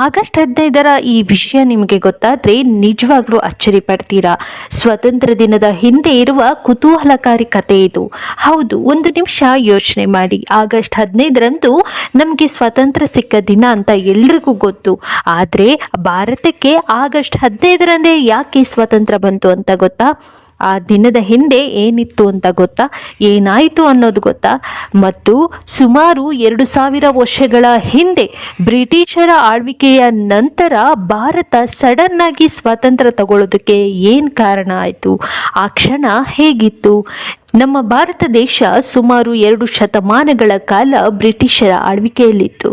August 15ರ ಈ ವಿಷಯ ನಿಮಗೆ ಗೊತ್ತಾದ್ರೆ ನಿಜವಾಗ್ಲೂ ಅಚ್ಚರಿ ಪಡ್ತೀರಾ. ಸ್ವತಂತ್ರ ದಿನದ ಹಿಂದೆ ಇರುವ ಕುತೂಹಲಕಾರಿ ಕಥೆ ಇದು. ಹೌದು, ಒಂದು ನಿಮಿಷ ಯೋಚನೆ ಮಾಡಿ. ಆಗಸ್ಟ್ 15ರಂದು ನಮಗೆ ಸ್ವಾತಂತ್ರ್ಯ ಸಿಕ್ಕ ದಿನ ಅಂತ ಎಲ್ರಿಗೂ ಗೊತ್ತು. ಆದ್ರೆ ಭಾರತಕ್ಕೆ ಆಗಸ್ಟ್ 15ರಂದೇ ಯಾಕೆ ಸ್ವಾತಂತ್ರ್ಯ ಬಂತು ಅಂತ ಗೊತ್ತಾ? ಆ ದಿನದ ಹಿಂದೆ ಏನಿತ್ತು ಅಂತ ಗೊತ್ತಾ? ಏನಾಯಿತು ಅನ್ನೋದು ಗೊತ್ತಾ? ಮತ್ತು ಸುಮಾರು 2000 ವರ್ಷಗಳ ಹಿಂದೆ ಬ್ರಿಟಿಷರ ಆಳ್ವಿಕೆಯ ನಂತರ ಭಾರತ ಸಡನ್ ಆಗಿ ಸ್ವಾತಂತ್ರ್ಯ ತಗೊಳ್ಳೋದಕ್ಕೆ ಏನು ಕಾರಣ ಆಯಿತು? ಆ ಕ್ಷಣ ಹೇಗಿತ್ತು? ನಮ್ಮ ಭಾರತ ದೇಶ ಸುಮಾರು 2 ಶತಮಾನಗಳ ಕಾಲ ಬ್ರಿಟಿಷರ ಆಳ್ವಿಕೆಯಲ್ಲಿತ್ತು.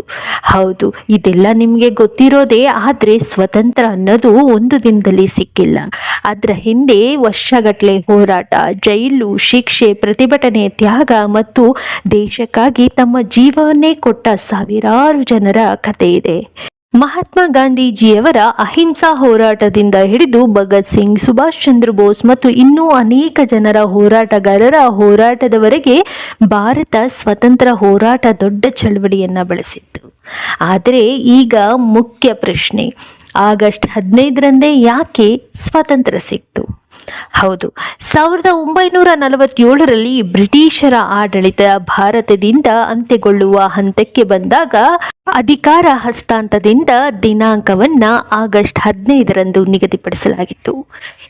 ಹೌದು, ಇದೆಲ್ಲ ನಿಮಗೆ ಗೊತ್ತಿರೋದೇ. ಆದರೆ ಸ್ವತಂತ್ರ ಅನ್ನೋದು ಒಂದು ದಿನದಲ್ಲಿ ಸಿಕ್ಕಿಲ್ಲ. ಅದರ ಹಿಂದೆ ವರ್ಷಗಟ್ಟಲೆ ಹೋರಾಟ, ಜೈಲು ಶಿಕ್ಷೆ, ಪ್ರತಿಭಟನೆ, ತ್ಯಾಗ ಮತ್ತು ದೇಶಕ್ಕಾಗಿ ತಮ್ಮ ಜೀವವನ್ನೇ ಕೊಟ್ಟ ಸಾವಿರಾರು ಜನರ ಕಥೆ ಇದೆ. ಮಹಾತ್ಮ ಗಾಂಧೀಜಿಯವರ ಅಹಿಂಸಾ ಹೋರಾಟದಿಂದ ಹಿಡಿದು ಭಗತ್ ಸಿಂಗ್, ಸುಭಾಷ್ ಚಂದ್ರ ಬೋಸ್ ಮತ್ತು ಇನ್ನೂ ಅನೇಕ ಜನರ ಹೋರಾಟಗಾರರ ಹೋರಾಟದವರೆಗೆ ಭಾರತ ಸ್ವತಂತ್ರ ಹೋರಾಟ ದೊಡ್ಡ ಚಳವಳಿಯನ್ನ ಬೆಳೆಸಿತ್ತು. ಆದರೆ ಈಗ ಮುಖ್ಯ ಪ್ರಶ್ನೆ, ಆಗಸ್ಟ್ 15ರಂದೇ ಯಾಕೆ ಸ್ವಾತಂತ್ರ್ಯ ಸಿಕ್ತು? ಹೌದು, 1947ರಲ್ಲಿ ಬ್ರಿಟಿಷರ ಆಡಳಿತ ಭಾರತದಿಂದ ಅಂತ್ಯಗೊಳ್ಳುವ ಹಂತಕ್ಕೆ ಬಂದಾಗ ಅಧಿಕಾರ ಹಸ್ತಾಂತರದಿಂದ ದಿನಾಂಕವನ್ನ ಆಗಸ್ಟ್ 15ರಂದು ನಿಗದಿಪಡಿಸಲಾಗಿತ್ತು.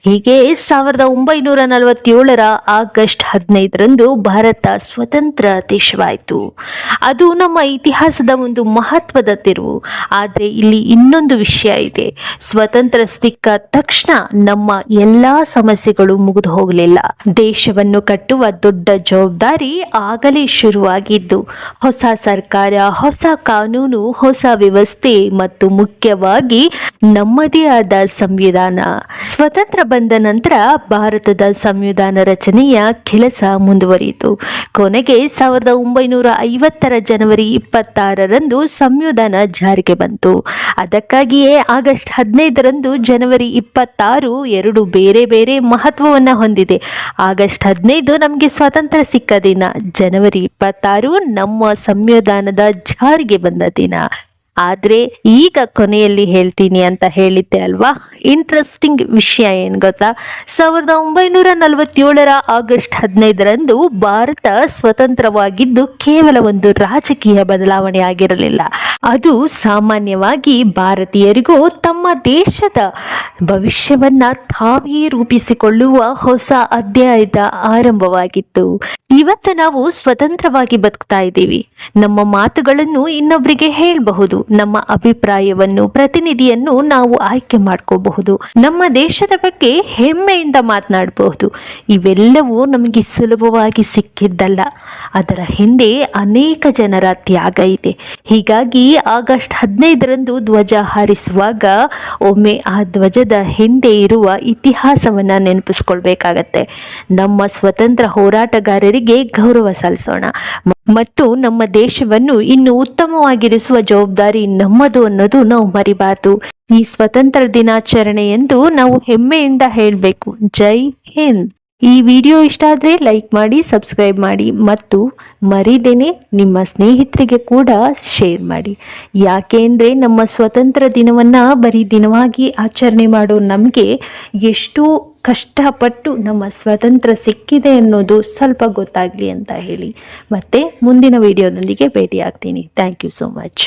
ಹೀಗೆ 1947ರ ಆಗಸ್ಟ್ 15ರಂದು ಭಾರತ ಸ್ವತಂತ್ರ ದೇಶವಾಯಿತು. ಅದು ನಮ್ಮ ಇತಿಹಾಸದ ಒಂದು ಮಹತ್ವದ ತಿರುವು. ಆದರೆ ಇಲ್ಲಿ ಇನ್ನೊಂದು ವಿಷಯ ಇದೆ. ಸ್ವತಂತ್ರ ಸಿಕ್ಕ ತಕ್ಷಣ ನಮ್ಮ ಎಲ್ಲಾ ಸಮಸ್ಯೆಗಳು ಮುಗಿದು ಹೋಗಲಿಲ್ಲ. ದೇಶವನ್ನು ಕಟ್ಟುವ ದೊಡ್ಡ ಜವಾಬ್ದಾರಿ ಆಗಲೇ ಶುರುವಾಗಿದ್ದು. ಹೊಸ ಸರ್ಕಾರ, ಹೊಸ ಕಾನೂನು, ಹೊಸ ವ್ಯವಸ್ಥೆ ಮತ್ತು ಮುಖ್ಯವಾಗಿ ನಮ್ಮದೇ ಆದ ಸಂವಿಧಾನ. ಸ್ವತಂತ್ರ ಬಂದ ನಂತರ ಭಾರತದ ಸಂವಿಧಾನ ರಚನೆಯ ಕೆಲಸ ಮುಂದುವರಿಯಿತು. ಕೊನೆಗೆ 1950ರ ಜನವರಿ 26ರಂದು ಸಂವಿಧಾನ ಜಾರಿಗೆ ಬಂತು. ಅದಕ್ಕಾಗಿಯೇ ಆಗಸ್ಟ್ 15ರಂದು ಜನವರಿ 26 ಎರಡು ಬೇರೆ ಬೇರೆ ಮಹತ್ವವನ್ನು ಹೊಂದಿದೆ. ಆಗಸ್ಟ್ 15 ನಮಗೆ ಸ್ವಾತಂತ್ರ್ಯ ಸಿಕ್ಕ ದಿನ, ಜನವರಿ 26 ನಮ್ಮ ಸಂವಿಧಾನದ ಜಾರಿಗೆ ಬಂದ ದಿನ. ಆದರೆ ಈಗ ಕೊನೆಯಲ್ಲಿ ಹೇಳ್ತೀನಿ ಅಂತ ಹೇಳಿದ್ದೆ ಅಲ್ವಾ? ಇಂಟ್ರೆಸ್ಟಿಂಗ್ ವಿಷಯ ಏನು ಗೊತ್ತಾ? 1947ರ ಆಗಸ್ಟ್ 15ರಂದು ಭಾರತ ಸ್ವತಂತ್ರವಾಗಿದ್ದು ಕೇವಲ ಒಂದು ರಾಜಕೀಯ ಬದಲಾವಣೆ ಆಗಿರಲಿಲ್ಲ. ಅದು ಸಾಮಾನ್ಯವಾಗಿ ಭಾರತೀಯರಿಗೂ ತಮ್ಮ ದೇಶದ ಭವಿಷ್ಯವನ್ನ ತಾವೇ ರೂಪಿಸಿಕೊಳ್ಳುವ ಹೊಸ ಅಧ್ಯಾಯದ ಆರಂಭವಾಗಿತ್ತು. ಇವತ್ತು ನಾವು ಸ್ವತಂತ್ರವಾಗಿ ಬದುಕ್ತಾ ಇದ್ದೀವಿ. ನಮ್ಮ ಮಾತುಗಳನ್ನು ಇನ್ನೊಬ್ಬರಿಗೆ ಹೇಳಬಹುದು. ನಮ್ಮ ಅಭಿಪ್ರಾಯವನ್ನು, ಪ್ರತಿನಿಧಿಯನ್ನು ನಾವು ಆಯ್ಕೆ ಮಾಡ್ಕೋಬಹುದು. ನಮ್ಮ ದೇಶದ ಬಗ್ಗೆ ಹೆಮ್ಮೆಯಿಂದ ಮಾತನಾಡಬಹುದು. ಇವೆಲ್ಲವೂ ನಮಗೆ ಸುಲಭವಾಗಿ ಸಿಕ್ಕಿದ್ದಲ್ಲ. ಅದರ ಹಿಂದೆ ಅನೇಕ ಜನರ ತ್ಯಾಗ ಇದೆ. ಹೀಗಾಗಿ ಆಗಸ್ಟ್ 15ರಂದು ಧ್ವಜ ಹಾರಿಸುವಾಗ ಒಮ್ಮೆ ಆ ಧ್ವಜದ ಹಿಂದೆ ಇರುವ ಇತಿಹಾಸವನ್ನ ನೆನಪಿಸ್ಕೊಳ್ಬೇಕಾಗತ್ತೆ. ನಮ್ಮ ಸ್ವತಂತ್ರ ಹೋರಾಟಗಾರರಿಗೆ ಗೌರವ ಸಲ್ಲಿಸೋಣ ಮತ್ತು ನಮ್ಮ ದೇಶವನ್ನು ಇನ್ನು ಉತ್ತಮವಾಗಿರಿಸುವ ಜವಾಬ್ದಾರಿ ನಮ್ಮದು ಅನ್ನೋದು ನಾವು ಮರಿಬಾರ್ದು. ಈ ಸ್ವತಂತ್ರ ದಿನಾಚರಣೆಯಂದು ನಾವು ಹೆಮ್ಮೆಯಿಂದ ಹೇಳಬೇಕು, ಜೈ ಹಿಂದ್. ಈ ವಿಡಿಯೋ ಇಷ್ಟ ಆದರೆ ಲೈಕ್ ಮಾಡಿ, ಸಬ್ಸ್ಕ್ರೈಬ್ ಮಾಡಿ ಮತ್ತು ಮರಿದೇನೆ ನಿಮ್ಮ ಸ್ನೇಹಿತರಿಗೆ ಕೂಡ ಶೇರ್ ಮಾಡಿ. ಯಾಕೆಂದರೆ ನಮ್ಮ ಸ್ವತಂತ್ರ ದಿನವನ್ನು ಬರೀ ದಿನವಾಗಿ ಆಚರಣೆ ಮಾಡೋ ನಮಗೆ ಎಷ್ಟು ಕಷ್ಟಪಟ್ಟು ನಮ್ಮ ಸ್ವತಂತ್ರ ಸಿಕ್ಕಿದೆ ಅನ್ನೋದು ಸ್ವಲ್ಪ ಗೊತ್ತಾಗಲಿ ಅಂತ ಹೇಳಿ ಮತ್ತೆ ಮುಂದಿನ ವಿಡಿಯೋದೊಂದಿಗೆ ಭೇಟಿ ಆಗ್ತೀನಿ. Thank you so much.